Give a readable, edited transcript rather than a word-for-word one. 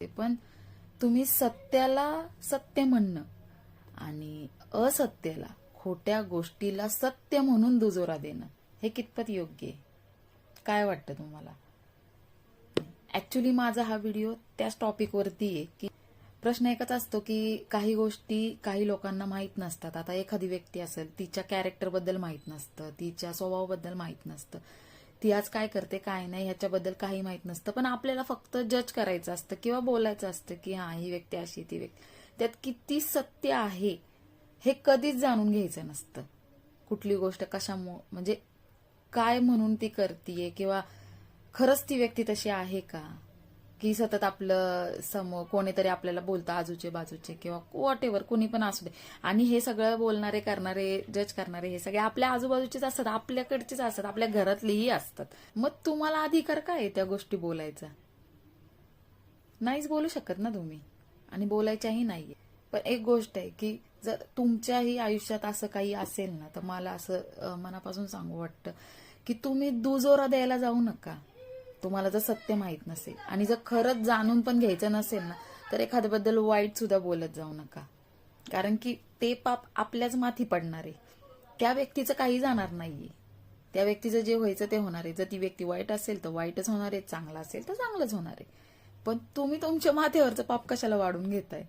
पण तुम्ही सत्याला सत्य म्हणणं आणि असत्याला, खोट्या गोष्टीला सत्य म्हणून दुजोरा देणं हे कितपत योग्य आहे? काय वाटतं तुम्हाला? ऍक्च्युली माझा हा व्हिडिओ त्याच टॉपिकवरती आहे की प्रश्न एकच असतो की काही गोष्टी काही लोकांना माहीत नसतात. आता एखादी व्यक्ती असेल, तिच्या कॅरेक्टरबद्दल माहीत नसतं, तिच्या स्वभावाबद्दल माहीत नसतं, ती आज काय करते काय नाही ह्याच्याबद्दल काही माहीत नसतं, पण आपल्याला फक्त जज करायचं असतं किंवा बोलायचं असतं की हा ही व्यक्ती अशी, ती व्यक्ती. त्यात किती सत्य आहे हे कधीच जाणून घ्यायचं नसतं. कुठली गोष्ट कशामुळे, म्हणजे काय म्हणून ती करतीये किंवा खरंच ती व्यक्ती तशी आहे का, की सतत आपलं समोर कोणीतरी आपल्याला बोलतं आजूचे बाजूचे किंवा व्हॉट एव्हर, कुणी पण असू दे. आणि हे सगळं बोलणारे करणारे जज करणारे हे सगळे आपल्या आजूबाजूचेच असतात, आपल्याकडचेच असतात, आपल्या घरातलेही असतात. मग तुम्हाला अधिकार काय आहे त्या गोष्टी बोलायचा? नाहीच बोलू शकत ना तुम्ही, आणि बोलायच्याही नाहीये. पण एक गोष्ट आहे की जर तुमच्याही आयुष्यात असं काही असेल ना, तर मला असं मनापासून सांगू वाटतं की तुम्ही दुजोरा द्यायला जाऊ नका. तुम्हाला जर सत्य माहीत नसेल आणि जर खरंच जाणून पण घ्यायचं नसेल ना, तर एखाद्याबद्दल वाईट सुद्धा बोलत जाऊ नका. कारण की ते पाप आपल्याच माथी पडणार आहे. त्या व्यक्तीचं काही जाणार नाहीये. त्या व्यक्तीचं जे व्हायचं ते होणार आहे. जर ती व्यक्ती वाईट असेल तर वाईटच होणार आहे, चांगला असेल तर चांगलंच होणार आहे. पण तुम्ही तुमच्या माथ्यावरचं पाप कशाला वाढून घेताय?